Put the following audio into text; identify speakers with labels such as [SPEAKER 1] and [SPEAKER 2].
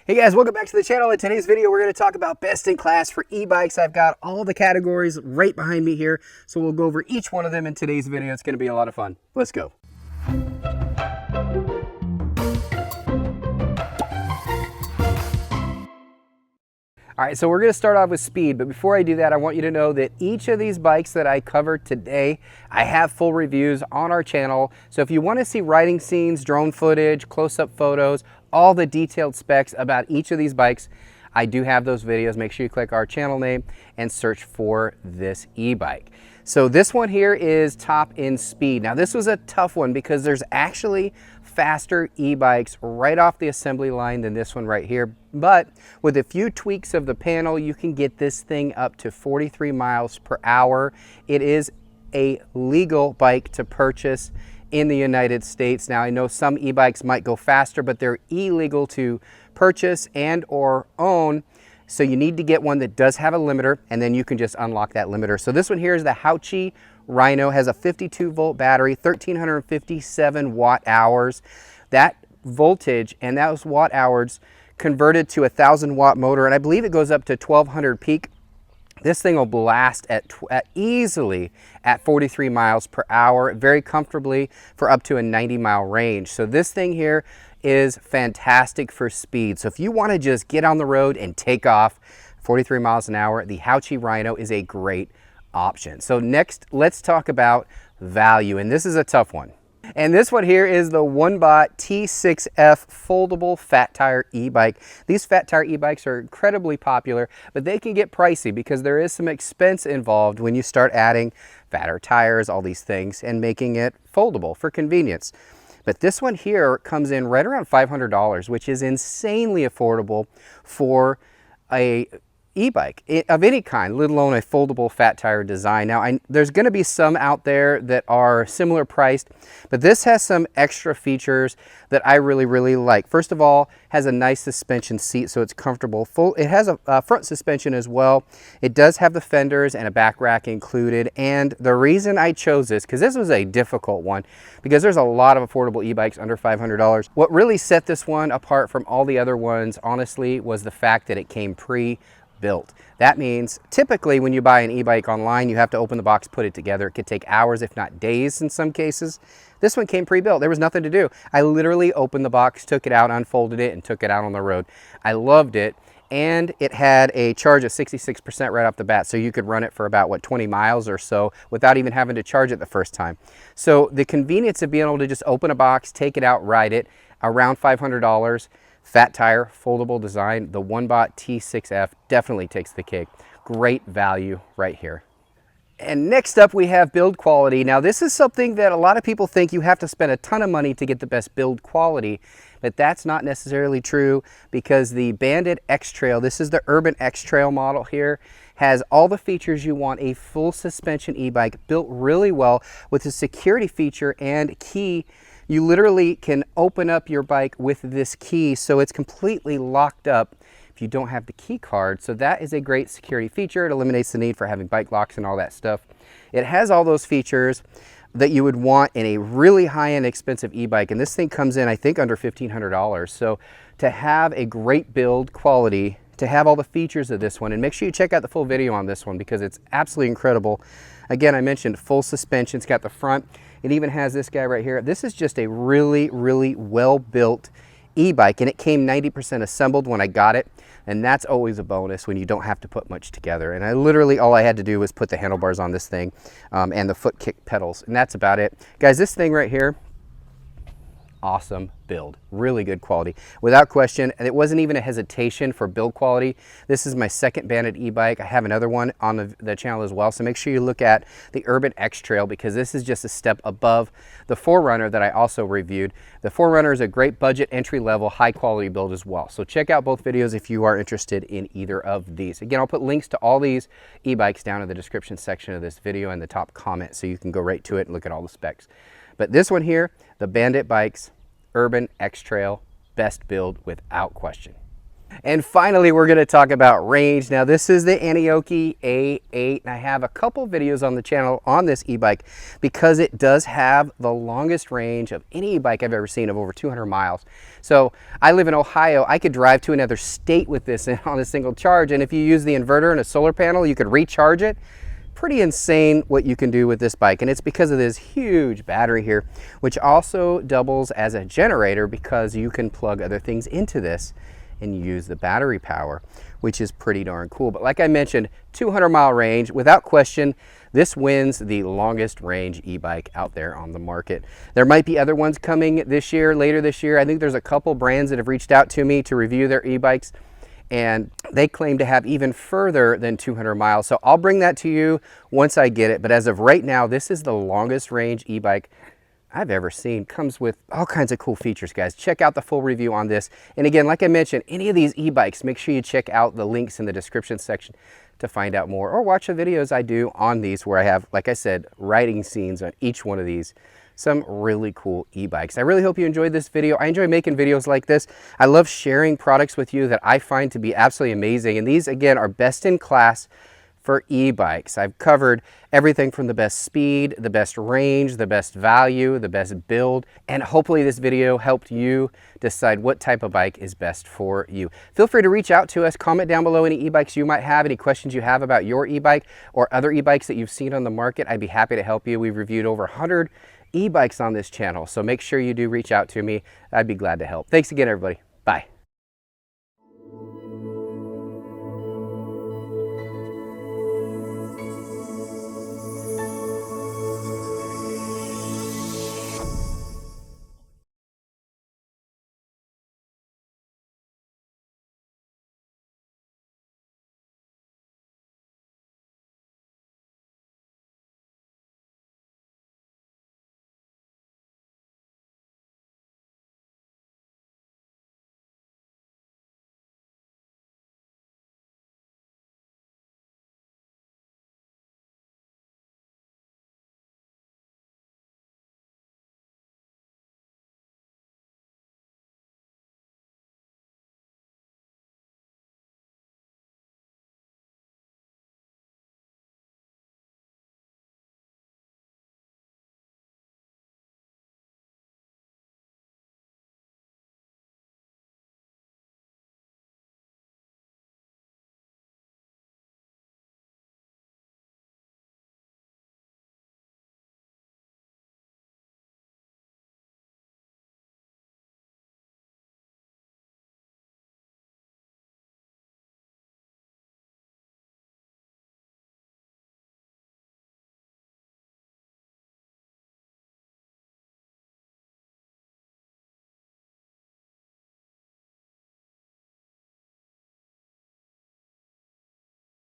[SPEAKER 1] Hey guys, welcome back to the channel. In today's video, we're going to talk about best in class for e-bikes. I've got all the categories right behind me here, so we'll go over each one of them in today's video. It's going to be a lot of fun. Let's go. All right, so we're going to start off with speed, but before I do that, I want you to know that each of these bikes that I cover today, I have full reviews on our channel. So if you want to see riding scenes, drone footage, close-up photos, all the detailed specs about each of these bikes, I do have those videos. Make sure you click our channel name and search for this e-bike. So this one here is top in speed. Now this was a tough one because there's actually faster e-bikes right off the assembly line than this one right here. But with a few tweaks of the panel, you can get this thing up to 43 miles per hour. It is a legal bike to purchase in the United States. Now I know some e-bikes might go faster, but they're illegal to purchase and or own. So you need to get one that does have a limiter, and then you can just unlock that limiter. So this one here is the Ebikes Rhino, has a 52 volt battery, 1357 watt hours. That voltage and those watt hours converted to a 1,000 watt motor, and I believe it goes up to 1200 peak. This thing will blast easily at 43 miles per hour, very comfortably for up to a 90-mile range. So this thing here is fantastic for speed. So if you want to just get on the road and take off 43 miles an hour, the Ebikes Rhino is a great option. So next, let's talk about value, and this is a tough one. And this one here is the OneBot T6F foldable fat tire e-bike. These fat tire e-bikes are incredibly popular, but they can get pricey because there is some expense involved when you start adding fatter tires, all these things, and making it foldable for convenience. But this one here comes in right around $500, which is insanely affordable for a e-bike of any kind, let alone a foldable fat tire design. Now, there's going to be some out there that are similar priced, but this has some extra features that I really like. First of all, has a nice suspension seat, so it's comfortable. It has a front suspension as well. It does have the fenders and a back rack included. And the reason I chose this, because this was a difficult one, because there's a lot of affordable e-bikes under $500. What really set this one apart from all the other ones, honestly, was the fact that it came pre-built. That means typically when you buy an e-bike online, you have to open the box, put it together. It could take hours, if not days in some cases. This one came pre-built. There was nothing to do. I literally opened the box, took it out, unfolded it, and took it out on the road. I loved it. And it had a charge of 66% right off the bat, so you could run it for about, what, 20 miles or so without even having to charge it the first time. So the convenience of being able to just open a box, take it out, ride it, around $500, fat tire, foldable design, the OneBot T6F definitely takes the cake. Great value right here. And next up we have build quality. Now this is something that a lot of people think you have to spend a ton of money to get the best build quality, but that's not necessarily true because the Bandit X-Trail, this is the Urban X-Trail model here, has all the features you want a full suspension e-bike, built really well with a security feature and key. You literally can open up your bike with this key, so it's completely locked up if you don't have the key card. So that is a great security feature. It eliminates the need for having bike locks and all that stuff. It has all those features that you would want in a really high-end expensive e-bike, and this thing comes in, I think, under $1,500. So to have a great build quality, to have all the features of this one, and make sure you check out the full video on this one because it's absolutely incredible. Again, I mentioned full suspension. It's got the front. It even has this guy right here. This is just a really well-built e-bike, and it came 90% assembled when I got it, and that's always a bonus when you don't have to put much together. And I literally, all I had to do was put the handlebars on this thing and the foot kick pedals, and that's about it. Guys, this thing right here, awesome build, really good quality without question, and it wasn't even a hesitation for build quality. This is my second Bandit e-bike. I have another one on the channel as well, so make sure you look at the Urban X-Trail because this is just a step above the 4Runner that I also reviewed. The 4Runner is a great budget, entry-level, high-quality build as well, so check out both videos if you are interested in either of these. Again, I'll put links to all these e-bikes down in the description section of this video and the top comment, so you can go right to it and look at all the specs. But this one here, the Bandit Bikes Urban X-Trail, best build without question. And finally, we're going to talk about range. Now, this is the Antioquia A8, and I have a couple videos on the channel on this e-bike because it does have the longest range of any e-bike I've ever seen, of over 200 miles. So I live in Ohio. I could drive to another state with this on a single charge, and if you use the inverter and a solar panel, you could recharge it. Pretty insane what you can do with this bike, and it's because of this huge battery here, which also doubles as a generator because you can plug other things into this and use the battery power, which is pretty darn cool. But like I mentioned, 200-mile range, without question, this wins the longest range e-bike out there on the market. There might be other ones coming this year, later this year. I think there's a couple brands that have reached out to me to review their e-bikes, and they claim to have even further than 200 miles. So I'll bring that to you once I get it. But as of right now, this is the longest range e-bike I've ever seen. Comes with all kinds of cool features, guys. Check out the full review on this. And again, like I mentioned, any of these e-bikes, make sure you check out the links in the description section to find out more, or watch the videos I do on these where I have, like I said, riding scenes on each one of these. Some really cool e-bikes. I really hope you enjoyed this video. I enjoy making videos like this. I love sharing products with you that I find to be absolutely amazing. And these, again, are best in class for e-bikes. I've covered everything from the best speed, the best range, the best value, the best build, and hopefully this video helped you decide what type of bike is best for you. Feel free to reach out to us, comment down below any e-bikes you might have, any questions you have about your e-bike or other e-bikes that you've seen on the market. I'd be happy to help you. We've reviewed over 100 e-bikes on this channel, so make sure you do reach out to me. I'd be glad to help. Thanks again, everybody.